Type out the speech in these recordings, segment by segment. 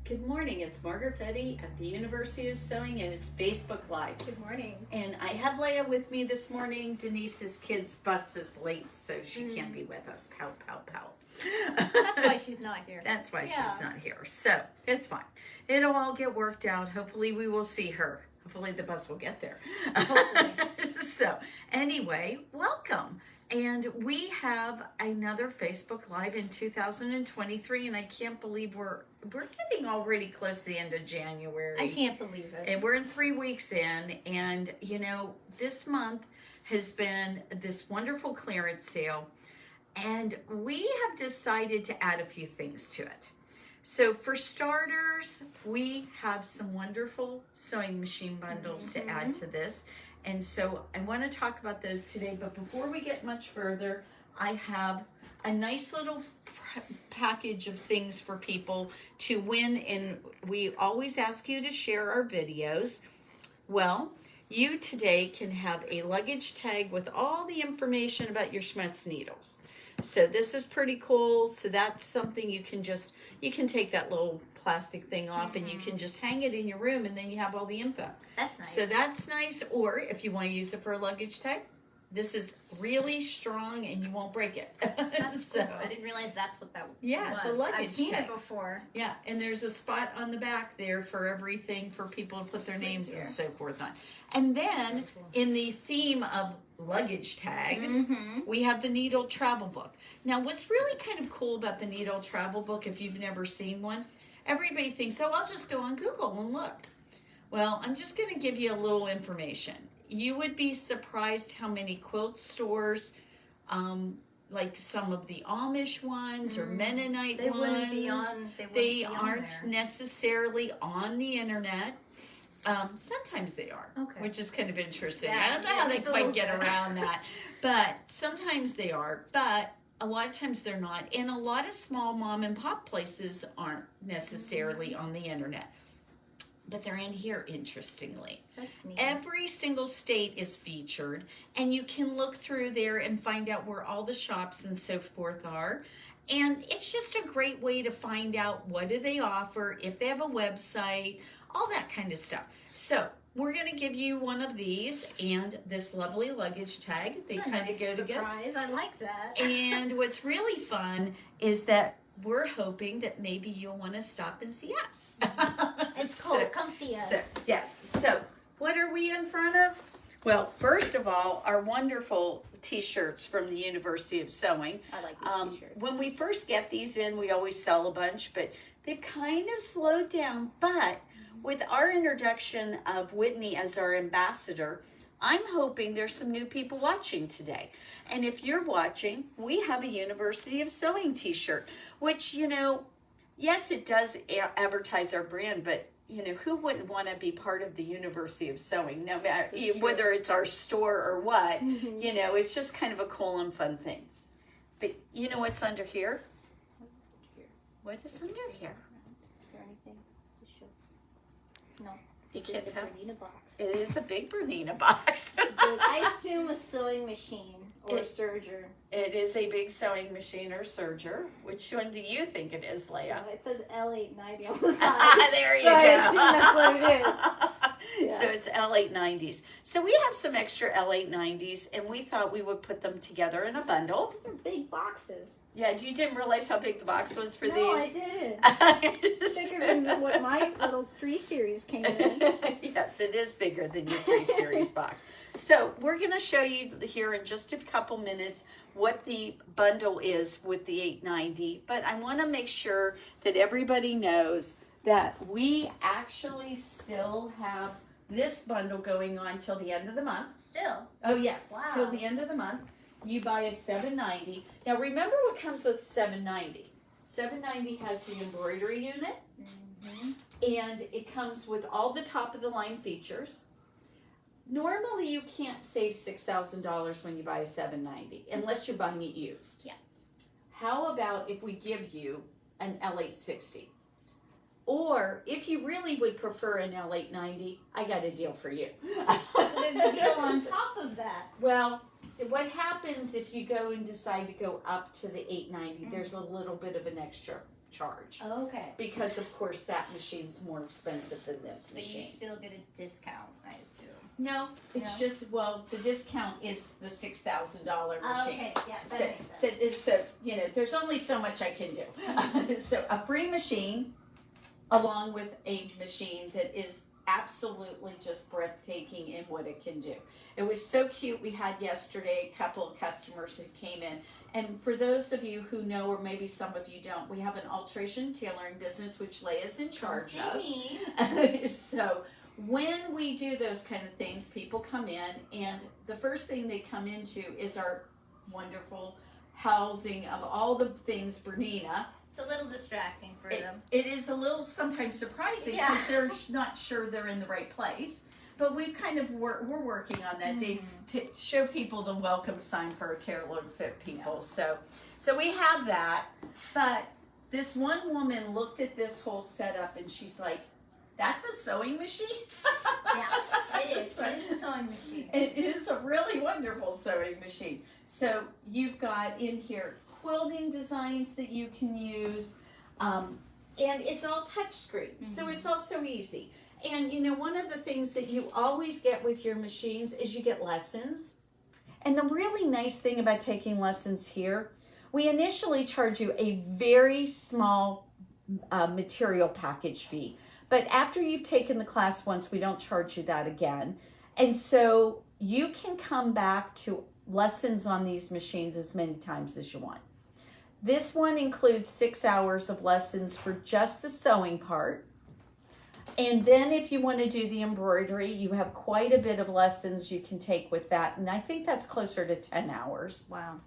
Good morning, it's Margaret Leah at the University of Sewing and it's Facebook Live. Good morning. And I have Leah with me this morning. Denise's kid's bus is late, so she can't be with us. Pout, pout, pout. That's why she's not here. That's why she's not here. So, it's fine. It'll all get worked out. Hopefully we will see her. Hopefully the bus will get there. Hopefully. So, anyway, welcome. And we have another Facebook Live in 2023, and I can't believe we're getting already close to the end of January. I can't believe it. And we're in 3 weeks in, and you know, this month has been this wonderful clearance sale, and we have decided to add a few things to it. So for starters, we have some wonderful sewing machine bundles to add to this. And so I want to talk about those today, but before we get much further, I have a nice little package of things for people to win, and we always ask you to share our videos. Well, you today can have a luggage tag with all the information about your Schmetz needles. So this is pretty cool. So that's something you can take that little plastic thing off and you can just hang it in your room, and then you have all the info. That's nice. So that's nice. Or if you want to use it for a luggage tag, this is really strong and you won't break it. That's cool. I didn't realize that's what that was. Yeah, it's a luggage I've seen tag. it before. Yeah, and there's a spot on the back there for everything for people to put their names and so forth on. And then in the theme of luggage tags, we have the needle travel book. Now, what's really kind of cool about the needle travel book, if you've never seen one, everybody thinks, oh, I'll just go on Google and look. Well, I'm just going to give you a little information. You would be surprised how many quilt stores, like some of the Amish ones or Mennonite They ones, wouldn't be on. they aren't necessarily on the internet. Sometimes they are, which is kind of interesting. Yeah, I don't know how they quite get around that, but sometimes they are. But a lot of times they're not, and a lot of small mom and pop places aren't necessarily on the internet. But they're in here, interestingly. That's neat. Every single state is featured, and you can look through there and find out where all the shops and so forth are. And it's just a great way to find out what do they offer, if they have a website, all that kind of stuff. So we're going to give you one of these and this lovely luggage tag. They kind of go together. Surprise! I like that. And what's really fun is that we're hoping that maybe you'll want to stop and see us. It's cool. Come see us. Yes. So what are we in front of? Well, first of all, our wonderful t-shirts from the University of Sewing. I like these t-shirts. When we first get these in, we always sell a bunch, but they've kind of slowed down. But with our introduction of Whitney as our ambassador, I'm hoping there's some new people watching today. And if you're watching, we have a University of Sewing t-shirt, which, you know, yes, it does advertise our brand, but, you know, who wouldn't want to be part of the University of Sewing? No matter whether it's our store or what, you know, it's just kind of a cool and fun thing. But you know what's under here? What is under here? Is there anything to show? No. You can't tell. Bernina box. It is a big Bernina box. It's big. I assume a sewing machine or a serger. It is a big sewing machine or serger. Which one do you think it is, Leah? It says L890 on the side. There you so go. I assume that's what it is. Yeah. So it's L890s. So we have some extra L890s, and we thought we would put them together in a bundle. These are big boxes. Yeah, you didn't realize how big the box was for No, these? I didn't. Bigger than what my little 3 series came in. Yes, it is bigger than your 3 series box. So we're going to show you here in just a couple minutes what the bundle is with the 890. But I want to make sure that everybody knows that we actually still have this bundle going on till the end of the month. Still? Oh, yes. Wow. Till the end of the month. You buy a $7.90. Now, remember what comes with $7.90. $7.90 has the embroidery unit, and it comes with all the top-of-the-line features. Normally, you can't save $6,000 when you buy a $7.90, unless you're buying it used. Yeah. How about if we give you an L860? Or if you really would prefer an L890, I got a deal for you. So there's a deal on top of that. Well, so what happens if you go and decide to go up to the 890? There's a little bit of an extra. charge. Okay. Because of course that machine's more expensive than this But you machine. still get a discount, I assume. No, it's No? just, well, the discount is the $6,000 Oh, machine. okay, yeah, that So, makes sense. so, you know, there's only so much I can do. So a free machine along with a machine that is absolutely just breathtaking in what it can do. It was so cute. We had yesterday a couple of customers who came in. And for those of you who know, or maybe some of you don't, we have an alteration tailoring business, which Leah's in charge Don't of. see me. So when we do those kind of things, people come in, and the first thing they come into is our wonderful housing of all the things Bernina. It's a little distracting for them. It is a little sometimes surprising Yeah. because they're not sure they're in the right place. But we've kind of we're working on that to show people the welcome sign for our tailor fit people. Yeah. So we have that. But this one woman looked at this whole setup and she's like, "That's a sewing machine." Yeah, it is. It is a sewing machine. It is a really wonderful sewing machine. So you've got in here quilting designs that you can use, and it's all touch screen, so it's also easy. And you know, one of the things that you always get with your machines is you get lessons. And the really nice thing about taking lessons here, we initially charge you a very small material package fee. But after you've taken the class once, we don't charge you that again. And so you can come back to lessons on these machines as many times as you want. This one includes 6 hours of lessons for just the sewing part. And then if you want to do the embroidery, you have quite a bit of lessons you can take with that. And I think that's closer to 10 hours. Wow.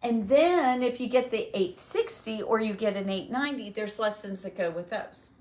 And then if you get the 860 or you get an 890, there's lessons that go with those.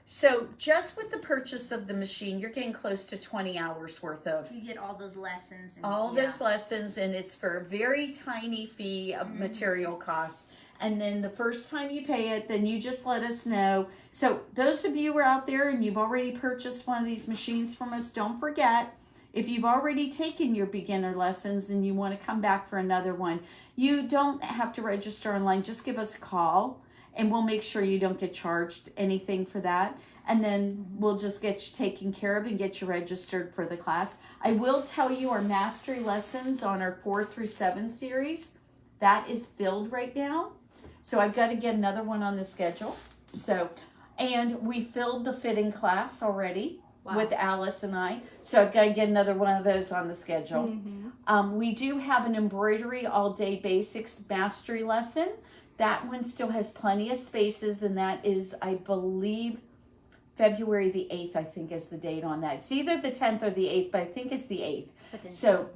So just with the purchase of the machine, you're getting close to 20 hours worth of You get all those lessons. And, all those lessons, and it's for a very tiny fee of material costs. And then the first time you pay it, then you just let us know. So those of you who are out there and you've already purchased one of these machines from us, don't forget, if you've already taken your beginner lessons and you want to come back for another one, you don't have to register online. Just give us a call and we'll make sure you don't get charged anything for that. And then we'll just get you taken care of and get you registered for the class. I will tell you our mastery lessons on our 4 through 7 series, that is filled right now. So I've got to get another one on the schedule. So, and we filled the fitting class already with Alice and I. So I've got to get another one of those on the schedule. We do have an embroidery all day basics mastery lesson. That one still has plenty of spaces, and that is, I believe, February the 8th, I think is the date on that. It's either the 10th or the 8th, but I think it's the 8th. So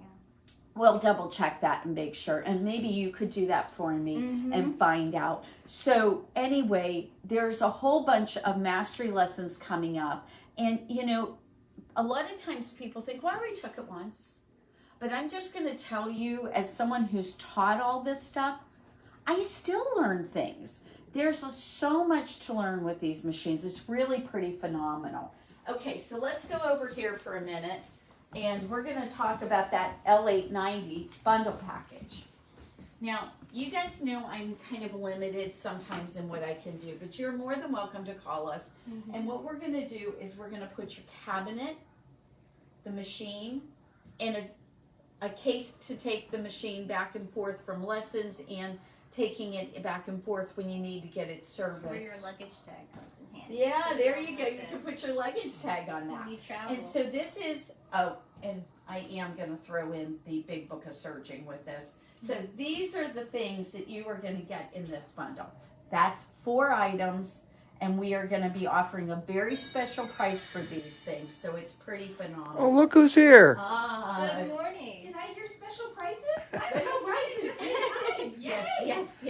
we'll double check that and make sure. And maybe you could do that for me and find out. So anyway, there's a whole bunch of mastery lessons coming up. And, you know, a lot of times people think, well, I already took it once. But I'm just going to tell you, as someone who's taught all this stuff, I still learn things. There's so much to learn with these machines. It's really pretty phenomenal. Okay, so let's go over here for a minute. And we're going to talk about that L890 bundle package. Now, you guys know I'm kind of limited sometimes in what I can do, but you're more than welcome to call us. And what we're going to do is we're going to put your cabinet, the machine, and a case to take the machine back and forth from lessons and taking it back and forth when you need to get it serviced. That's where your luggage tag comes in handy. Yeah, there you go. You can put your luggage tag on that. When you travel. And so this is, oh, and I am going to throw in the big book of serging with this. So these are the things that you are going to get in this bundle. That's 4 items, and we are going to be offering a very special price for these things. So it's pretty phenomenal. Oh, look who's here. Good morning. Did I hear special prices? Special prices. Yes.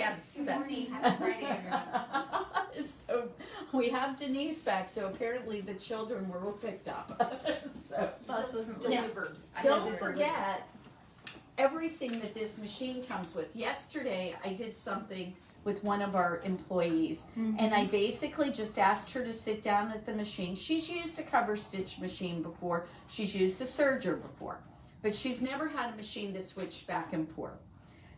Good morning. Happy Friday, everyone. So we have Denise back. So apparently the children were picked up. So Bus wasn't Delivered. don't forget everything that this machine comes with. Yesterday I did something with one of our employees, and I basically just asked her to sit down at the machine. She's used a cover stitch machine before. She's used a serger before, but she's never had a machine to switch back and forth.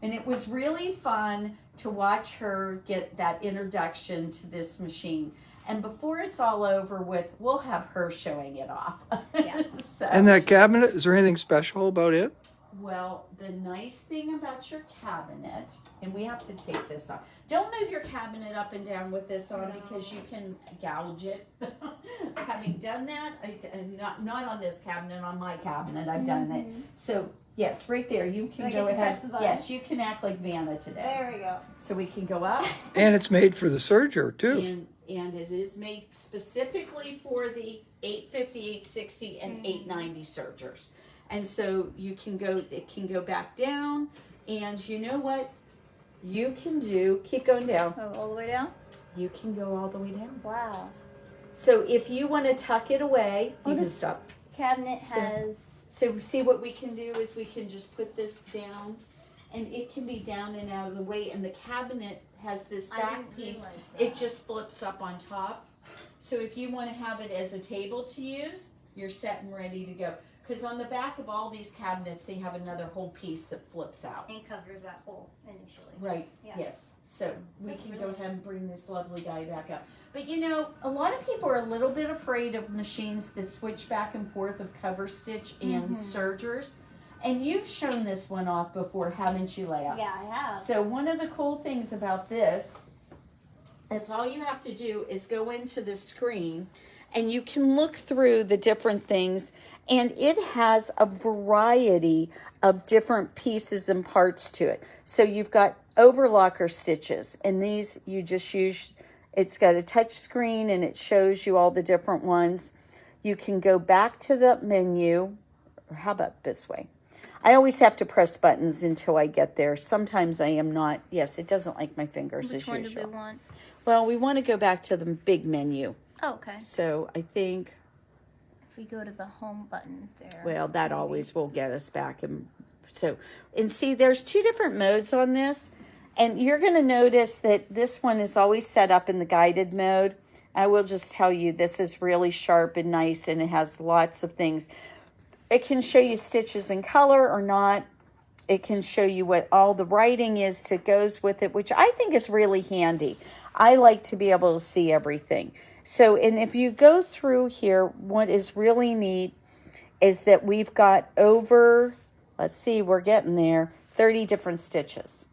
And it was really fun to watch her get that introduction to this machine. And before it's all over with, we'll have her showing it off. Yeah. So, And that cabinet, is there anything special about it? well, the nice thing about your cabinet, and we have to take this off. Don't move your cabinet up and down with this on because you can gouge it. Having done that, not on this cabinet, on my cabinet, I've done it. So, yes, right there, you can go ahead. Yes, you can act like Vanna today. There we go. So we can go up. And it's made for the Serger, too. And it is made specifically for the 850, 860, and 890 Sergers. And so you can go, it can go back down. And you know what you can do? Keep going down. Oh, all the way down? You can go all the way down. Wow. So if you want to tuck it away, you can this stop. Cabinet has... So see what we can do is we can just put this down. And it can be down and out of the way. And the cabinet has this back piece. It just flips up on top. So if you want to have it as a table to use, you're set and ready to go. Because on the back of all these cabinets, they have another whole piece that flips out. And covers that hole initially. Right, Yeah. yes. So we That's can really go ahead and bring this lovely guy back up. But you know, a lot of people are a little bit afraid of machines that switch back and forth of cover stitch and sergers. And you've shown this one off before, haven't you, Leah? Yeah, I have. So one of the cool things about this is all you have to do is go into the screen and you can look through the different things, and it has a variety of different pieces and parts to it. So you've got overlocker stitches, and these you just use, it's got a touch screen and it shows you all the different ones. You can go back to the menu, or how about this way? I always have to press buttons until I get there. Sometimes I am not. Yes, it doesn't like my fingers as usual. Which one do we want? Well, we want to go back to the big menu. Oh, okay. So I think, If we go to the home button there. well, that always will get us back. And so, and see, there's two different modes on this. And you're going to notice that this one is always set up in the guided mode. I will just tell you, this is really sharp and nice, and it has lots of things. It can show you stitches in color or not. It can show you what all the writing is that goes with it, which I think is really handy. I like to be able to see everything. So, and if you go through here, what is really neat is that we've got over, let's see, we're getting there, 30 different stitches.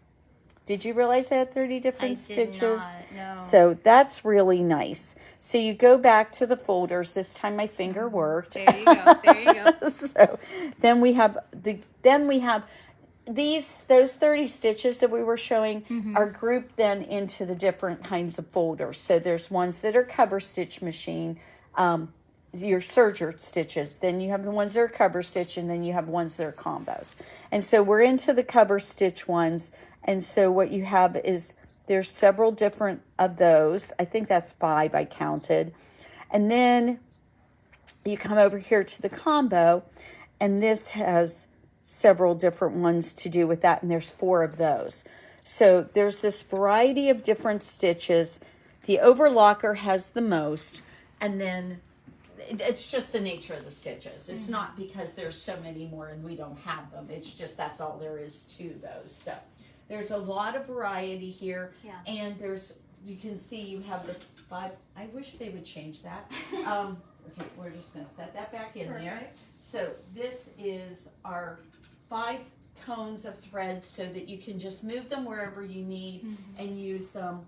Did you realize I had 30 different stitches? I did not, no. So that's really nice. So you go back to the folders. This time my finger worked. There you go. There you go. So then we have those 30 stitches that we were showing are grouped then into the different kinds of folders. So there's ones that are cover stitch machine, your serger stitches. Then you have the ones that are cover stitch, and then you have ones that are combos. And so we're into the cover stitch ones. And so what you have is there's several different of those. I think that's 5 I counted. And then you come over here to the combo, and this has several different ones to do with that, and there's 4 of those. So there's this variety of different stitches. The overlocker has the most, and then it's just the nature of the stitches. It's not because there's so many more and we don't have them. It's just that's all there is to those. So there's a lot of variety here. Yeah. And there's, you can see you have the 5. I wish they would change that. Okay, we're just going to set that back in there. So this is our 5 cones of threads so that you can just move them wherever you need and use them.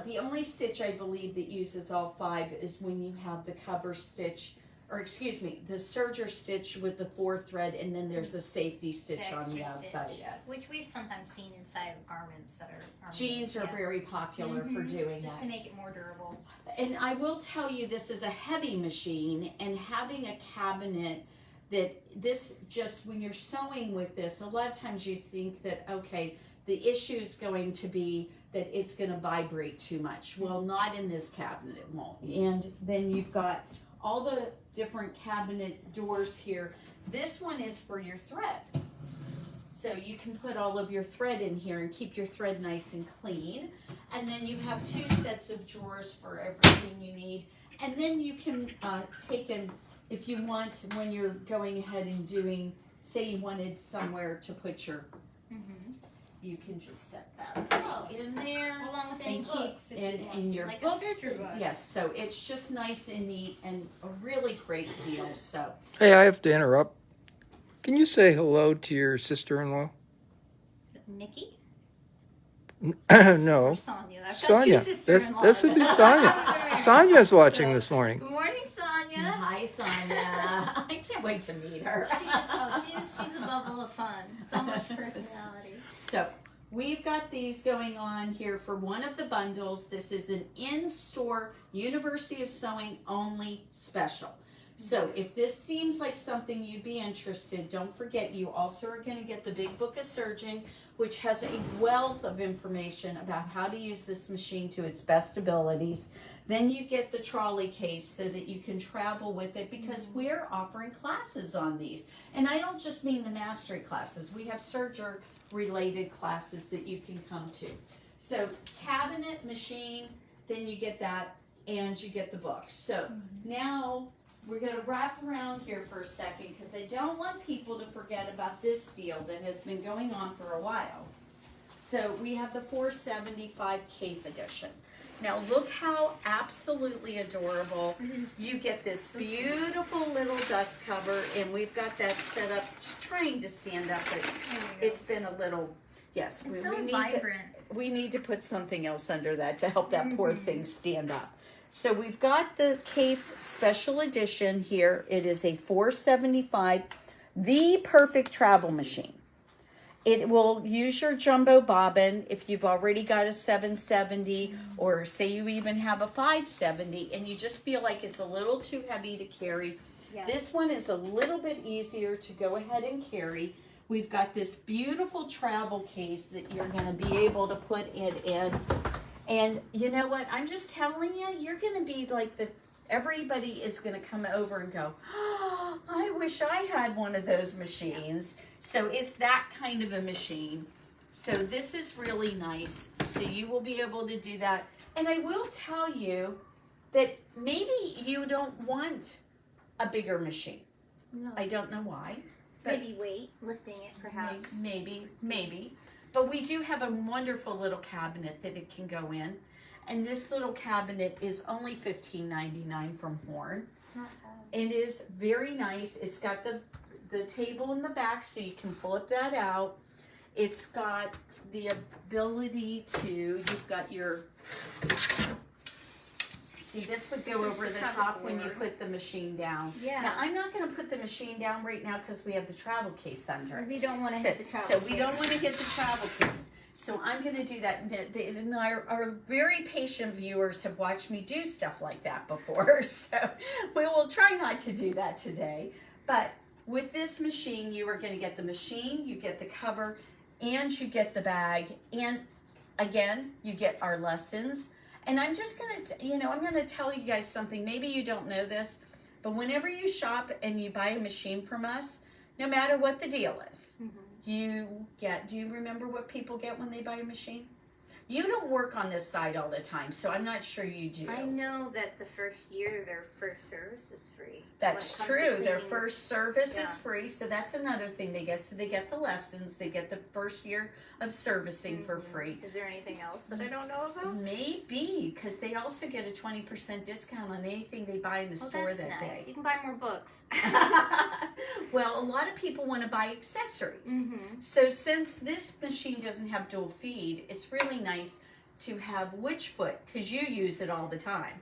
The only stitch I believe that uses all 5 is when you have the cover stitch, or excuse me, the serger stitch with the 4 thread, and then there's a safety stitch on the outside. Which we've sometimes seen inside of garments that are Jeans are very popular for doing just that. to make it more durable. And I will tell you, this is a heavy machine, and having a cabinet that this just, when you're sewing with this, a lot of times you think that, okay, the issue is going to be that it's going to vibrate too much. Well, not in this cabinet, it won't. And then you've got all the different cabinet doors here. This one is for your thread. So you can put all of your thread in here and keep your thread nice and clean. And then you have 2 sets of drawers for everything you need. And then you can take in, if you want, when you're going ahead and doing, say you wanted somewhere to put your you can just set that in there. Along with any And books, if you want in to, your like books. a Serger book. Yes, so it's just nice and neat and a really great deal. So Hey, I have to interrupt. Can you say hello to your sister-in-law? Nikki? No, Or Sonia. I've got Sonia. two sisters-in-laws. This would be Sonia. Sonia's watching this morning. good morning, Sonia. Hi, Sonia. I can't wait to meet her. She's a bubble of fun. So much personality. So we've got these going on here for one of the bundles. This is an in-store University of Sewing only special. So if this seems like something you'd be interested, don't forget you also are going to get the Big Book of Serging, which has a wealth of information about how to use this machine to its best abilities. Then you get the trolley case so that you can travel with it, because we're offering classes on these. And I don't just mean the mastery classes. We have Serger related classes that you can come to. So cabinet, machine, then you get that, and you get the book. So now we're going to wrap around here for a second, because I don't want people to forget about this deal that has been going on for a while. So we have the 475 Cape edition. Now look how absolutely adorable. You get this beautiful little dust cover, and we've got that set up, trying to stand up, but it's been a little, yes. It's so need vibrant. we need to put something else under that to help that poor thing stand up. So we've got the Cape Special Edition here. It is a 475, the perfect travel machine. It will use your jumbo bobbin if you've already got a 770, or say you even have a 570 and you just feel like it's a little too heavy to carry. Yeah. This one is a little bit easier to go ahead and carry. We've got this beautiful travel case that you're going to be able to put it in. And you know what? I'm just telling you, you're going to be like everybody is going to come over and go, oh, I wish I had one of those machines. So it's that kind of a machine. So this is really nice. So you will be able to do that. And I will tell you that maybe you don't want a bigger machine. No. I don't know why. But Maybe weight, lifting it perhaps. Maybe. But we do have a wonderful little cabinet that it can go in. And this little cabinet is only $15.99 from Horn. It's not bad. It is very nice. It's got the table in the back, so you can flip that out. It's got the ability to, you've got your, see, this would go This is over the the cover top when you board. put the machine down. Yeah. Now, I'm not going to put the machine down right now because we have the travel case under it. We don't want to hit the travel So we don't case. want to hit the travel case. So I'm going to do that. And our very patient viewers have watched me do stuff like that before. So we will try not to do that today. But with this machine, you are going to get the machine, you get the cover, and you get the bag. And again, you get our lessons. And I'm just going to, I'm going to tell you guys something. Maybe you don't know this, but whenever you shop and you buy a machine from us, no matter what the deal is, you get, do you remember what people get when they buy a machine? You don't work on this side all the time, so I'm not sure you do. I know that the first year, their first service is free. That's when it comes to true. Their cleaning. first service Yeah. is free, so that's another thing they get. So they get the lessons, they get the first year of servicing for free. Is there anything else that I don't know about? Maybe, because they also get a 20% discount on anything they buy in the store that's that nice. day. You can buy more books. Well, a lot of people want to buy accessories. Mm-hmm. So since this machine doesn't have dual feed, it's really nice to have which foot, because you use it all the time.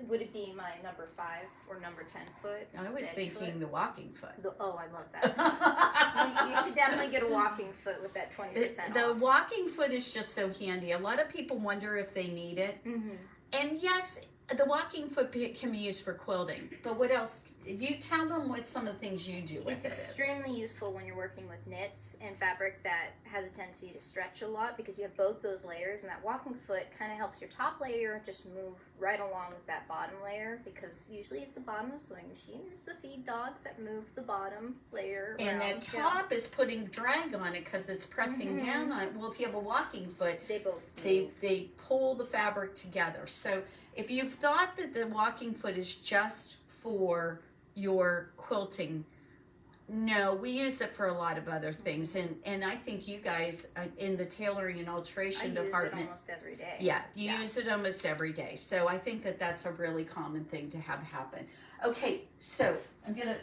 Would it be my number 5 or number 10 foot? I was edge thinking foot? the walking foot. Oh, I love that. You should definitely get a walking foot with that 20% The off. walking foot is just so handy. A lot of people wonder if they need it. Mm-hmm. And yes, the walking foot can be used for quilting. But what else? You tell them what some of the things you do with It's it is. extremely useful when you're working with knits and fabric that has a tendency to stretch a lot, because you have both those layers, and that walking foot kind of helps your top layer just move right along with that bottom layer, because usually at the bottom of the sewing machine there's the feed dogs that move the bottom layer And around. that top is putting drag on it because it's pressing down on it. Well, if you have a walking foot, They both they pull the fabric together. So if you've thought that the walking foot is just for your quilting, No, we use it for a lot of other things, and I think you guys in the tailoring and alteration department use it almost every day. Yeah, you use it almost every day. So I think that that's a really common thing to have happen. Okay, so I'm gonna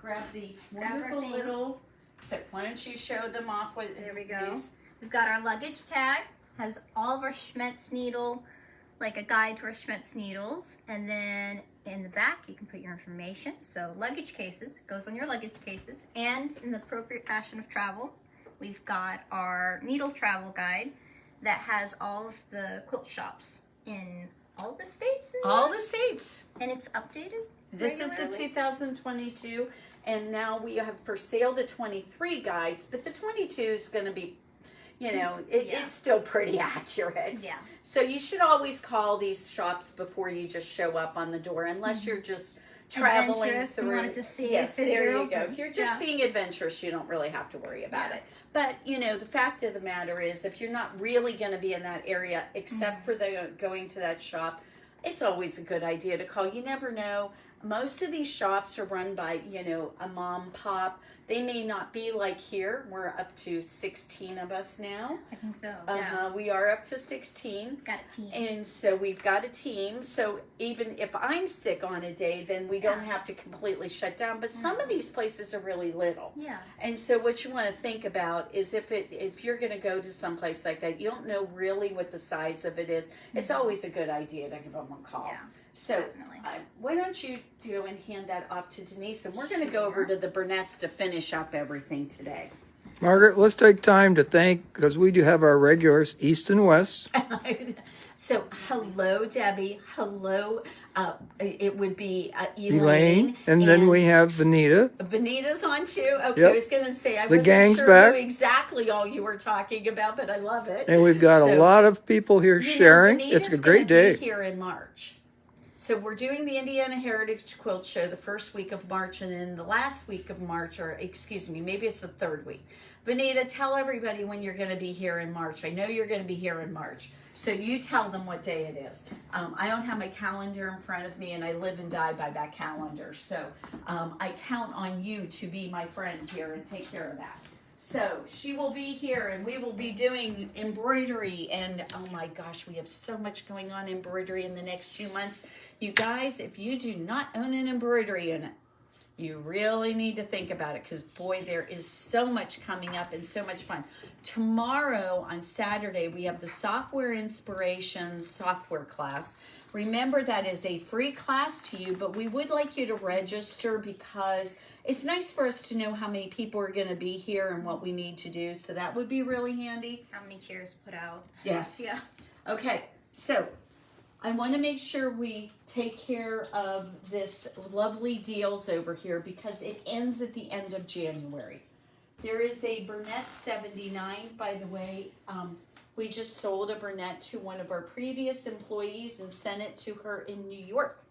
grab the wonderful little. So why don't you show them off? There we go. These. We've got our luggage tag. Has all of our Schmetz needle, like a guide to our Schmetz needles, and then in the back you can put your information. So luggage cases goes on your luggage cases, and in the appropriate fashion of travel, we've got our needle travel guide that has all of the quilt shops in all the states. All the states. And it's updated. This is the 2022, and now we have for sale the 23 guides, but the 22 is going to be, you know, it's still pretty accurate. Yeah. So you should always call these shops before you just show up on the door, unless you're just traveling through. You wanted to see yes, there you open. go. If you're just being adventurous, you don't really have to worry about it. But, you know, the fact of the matter is, if you're not really going to be in that area, except for going to that shop, it's always a good idea to call. You never know. Most of these shops are run by, you know, a mom pop. They may not be like here. We're up to 16 of us now. I think so. We are up to 16. Got a team. And so we've got a team. So even if I'm sick on a day, then we don't have to completely shut down. But some of these places are really little. Yeah. And so what you want to think about is if you're going to go to some place like that, you don't know really what the size of it is. It's always a good idea to give them a call. Yeah. So Definitely. why don't you do and hand that off to Denise, and we're going to go over to the Bernettes to finish up everything today. Margaret, let's take time to thank, because we do have our regulars, East and West. So hello, Debbie. Hello. It would be Elaine. And then we have Vanita. Vanita's on too. Okay, Yep. I was going to say I The wasn't gang's sure back. who exactly all you were talking about, but I love it. And we've got a lot of people here sharing. It's a great day. Be here in March. So we're doing the Indiana Heritage Quilt Show the first week of March, and then the last week of March, or excuse me, maybe it's the third week. Vanita, tell everybody when you're going to be here in March. I know you're going to be here in March. So you tell them what day it is. I don't have my calendar in front of me, and I live and die by that calendar. So I count on you to be my friend here and take care of that. So she will be here, and we will be doing embroidery, and oh my gosh, we have so much going on embroidery in the next 2 months. You guys, if you do not own an embroidery unit, you really need to think about it, because boy, there is so much coming up and so much fun. Tomorrow on Saturday, we have the Software Inspirations software class. Remember, that is a free class to you, but we would like you to register, because it's nice for us to know how many people are going to be here and what we need to do. So that would be really handy. How many chairs put out? Yes. Yeah. Okay, so I want to make sure we take care of this lovely deals over here, because it ends at the end of January. There is a Bernette 79, by the way. We just sold a Bernette to one of our previous employees and sent it to her in New York.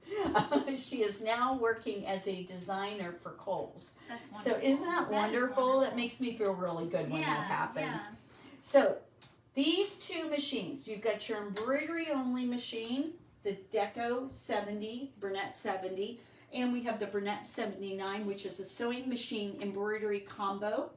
She is now working as a designer for Kohl's. That's wonderful. So isn't that wonderful? That makes me feel really good when that happens. Yeah. So these two machines, you've got your embroidery only machine, the Deco 70, Bernette 70, and we have the Bernette 79, which is a sewing machine embroidery combo.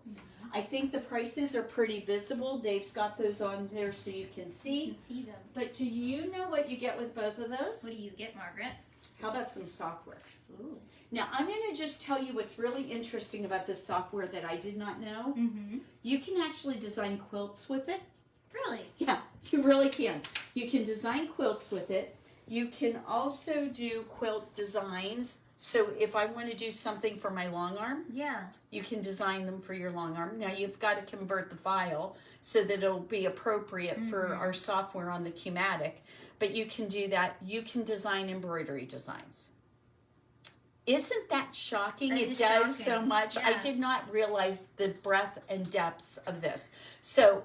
I think the prices are pretty visible. Dave's got those on there so you can see. You can see them. But do you know what you get with both of those? What do you get, Margaret? How about some software? Ooh. Now, I'm going to just tell you what's really interesting about this software that I did not know. Mm-hmm. You can actually design quilts with it. Really? Yeah, you really can. You can design quilts with it. You can also do quilt designs. So if I want to do something for my long arm, Yeah. you can design them for your long arm. Now you've got to convert the file so that it'll be appropriate for our software on the Qmatic. But you can do that. You can design embroidery designs. Isn't that shocking? That It is does so shocking. much. I Yeah. did not realize the breadth and depths of this. So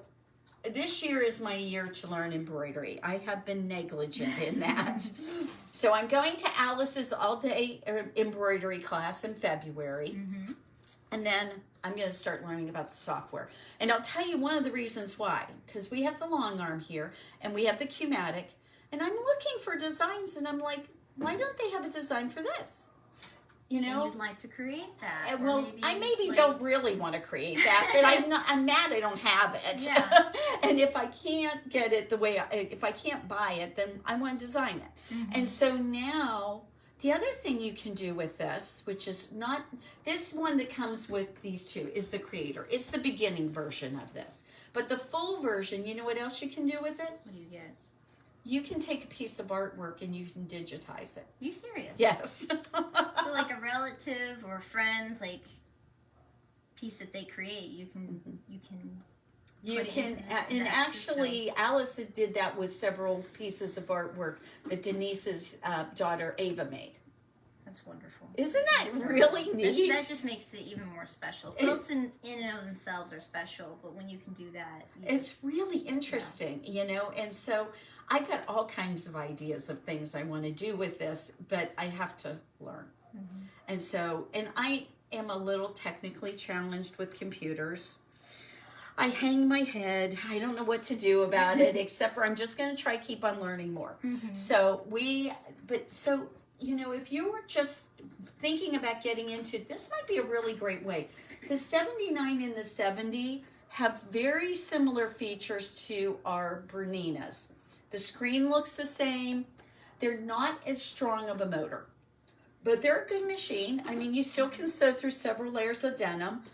this year is my year to learn embroidery. I have been negligent in that. So I'm going to Alice's all-day embroidery class in February. Mm-hmm. And then I'm going to start learning about the software. And I'll tell you one of the reasons why. Because we have the long arm here, and we have the Qmatic. And I'm looking for designs, and I'm like, why don't they have a design for this? you know. And you'd like to create that. Well, I maybe don't really want to create that, but I'm mad I don't have it. Yeah. And if I can't get it the way, if I can't buy it, then I want to design it. And so now, the other thing you can do with this, which is not, this one that comes with these two is the creator. It's the beginning version of this. But the full version, you know what else you can do with it? What do you get? You can take a piece of artwork and you can digitize it. You serious? Yes. So like a relative or friends, like piece that they create, you can You put it can, into this- and that actually, Alice did that with several pieces of artwork that Denise's daughter Ava made. That's wonderful. Isn't that really neat? That just makes it even more special. Quilts in and of themselves are special, but when you can do that, It's really interesting, you know, and so I got all kinds of ideas of things I want to do with this, but I have to learn. And so, and I am a little technically challenged with computers. I hang my head. I don't know what to do about it, except for I'm just going to try keep on learning more. So you know, if you were just thinking about getting into this, might be a really great way. The 79 and the 70 have very similar features to our Berninas. The screen looks the same. They're not as strong of a motor, but they're a good machine. I mean, you still can sew through several layers of denim.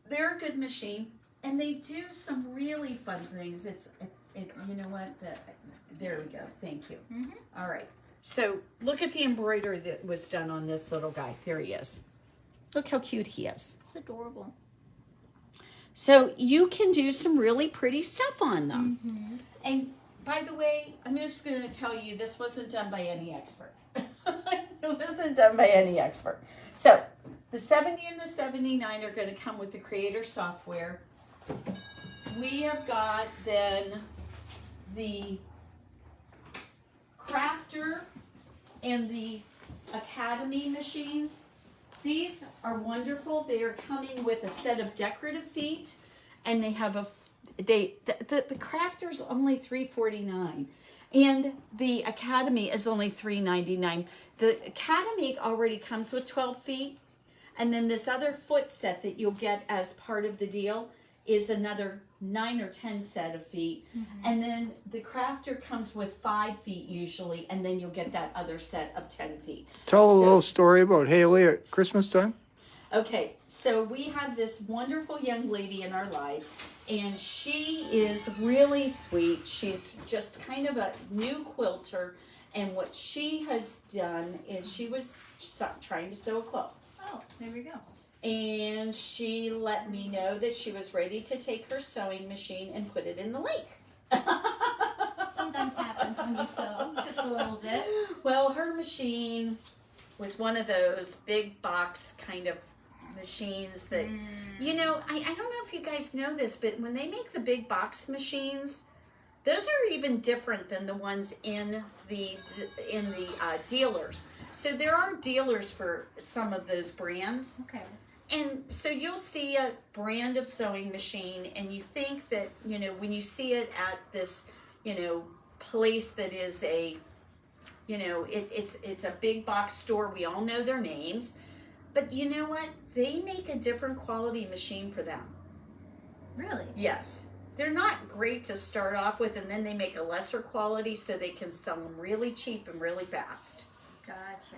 They're a good machine, and they do some really fun things. You know what? There we go. Thank you. All right. So look at the embroidery that was done on this little guy. Here he is. Look how cute he is. it's adorable. So you can do some really pretty stuff on them. And by the way, I'm just going to tell you, this wasn't done by any expert. It wasn't done by any expert. So the 70 and the 79 are going to come with the Creator software. We have got then the Crafter and the Academy machines. These are wonderful. They are coming with a set of decorative feet, and they have the Crafter's only $3.49, and the Academy is only $3.99. The Academy already comes with 12 feet, and then this other foot set that you'll get as part of the deal is another 9 or 10 set of feet. And then the Crafter comes with 5 feet usually, and then you'll get that other set of 10 feet. Tell a little story about Haley at Christmas time. Okay, so we have this wonderful young lady in our life, and she is really sweet. She's just kind of a new quilter, and what she has done is she was trying to sew a quilt. Oh, there we go. And she let me know that she was ready to take her sewing machine and put it in the lake. Sometimes happens when you sew, just a little bit. Well, her machine was one of those big box kind of machines that, you know, I don't know if you guys know this, but when they make the big box machines, those are even different than the ones in the dealers. So there are dealers for some of those brands. Okay. And so you'll see a brand of sewing machine, and you think that, you know, when you see it at this, you know, place that is a, you know, it's a big box store. We all know their names. But you know what? They make a different quality machine for them. Really? Yes. They're not great to start off with, and then they make a lesser quality so they can sell them really cheap and really fast. Gotcha.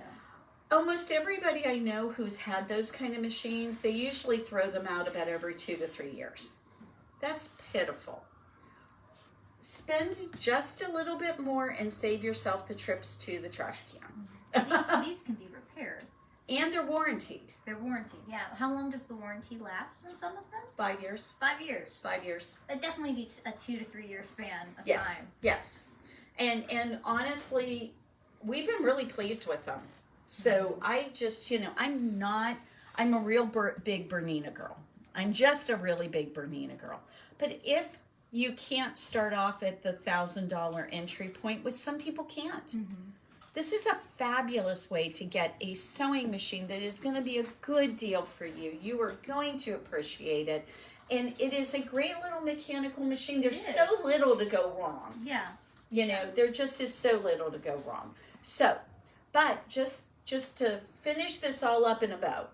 Almost everybody I know who's had those kind of machines, they usually throw them out about every 2 to 3 years. That's pitiful. Spend just a little bit more and save yourself the trips to the trash can. These can be repaired. And they're warranted. They're warranted, yeah. How long does the warranty last in some of them? 5 years. 5 years. 5 years. That definitely beats a 2 to 3 year span of Yes. time. Yes. And honestly, we've been really pleased with them. So I just, you know, I'm a real big Bernina girl. I'm just a really big Bernina girl. But if you can't start off at the $1,000 entry point, which some people can't, this is a fabulous way to get a sewing machine that is going to be a good deal for you. You are going to appreciate it. And it is a great little mechanical machine. There's so little to go wrong. Yeah. You know, there just is so little to go wrong. So, but just just to finish this all up in a bow,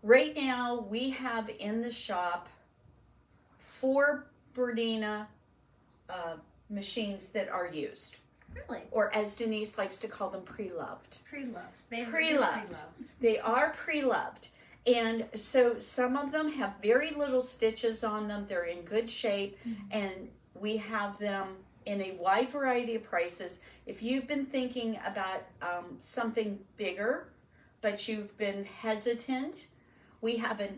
right now we have in the shop 4 Bernina machines that are used. Really? Or as Denise likes to call them, pre-loved. Pre-loved. They Pre-loved. They are pre-loved. And so some of them have very little stitches on them. They're in good shape. And we have them in a wide variety of prices. If you've been thinking about something bigger, but you've been hesitant, we have a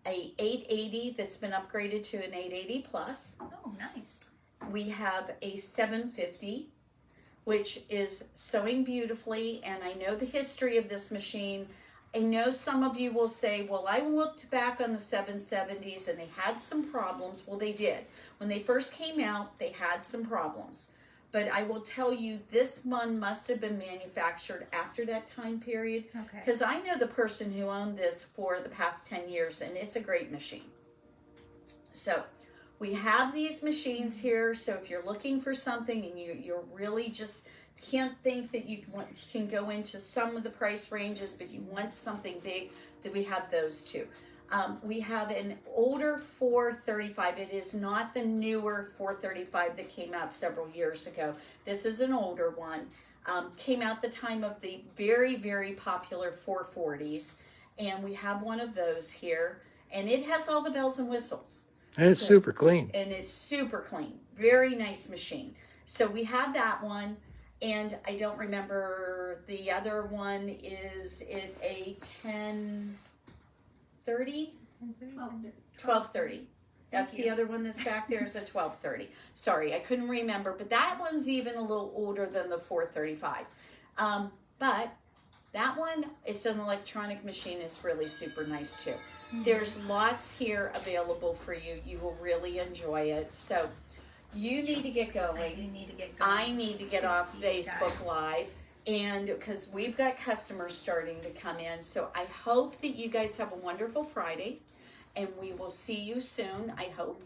880 that's been upgraded to an 880 plus. Oh, nice. We have a 750, which is sewing beautifully, and I know the history of this machine. I know some of you will say, well, I looked back on the 770s and they had some problems. Well, they did. When they first came out, they had some problems. But I will tell you, this one must have been manufactured after that time period. Okay. Because I know the person who owned this for the past 10 years, and it's a great machine. So we have these machines here. So if you're looking for something and you're really just can't think that you can go into some of the price ranges, but you want something big, that we have those too. We have an older 435. It is not the newer 435 that came out several years ago. This is an older one. Came out the time of the very, very popular 440s. And we have one of those here. And it has all the bells and whistles. And it's super clean. And it's super clean. Very nice machine. So we have that one. And I don't remember, the other one, is it a 1030? 1230. That's the other one that's back there is a 1230. Sorry, I couldn't remember, but that one's even a little older than the 435. But that one, it's an electronic machine, is really super nice too. There's lots here available for you. You will really enjoy it. So you need to get going. I do need to get going. I need to get off Facebook Live, and because we've got customers starting to come in. So I hope that you guys have a wonderful Friday, and we will see you soon, I hope.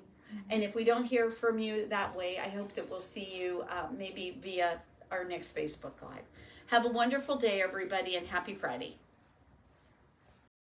And if we don't hear from you that way, I hope that we'll see you maybe via our next Facebook Live. Have a wonderful day, everybody, and happy Friday.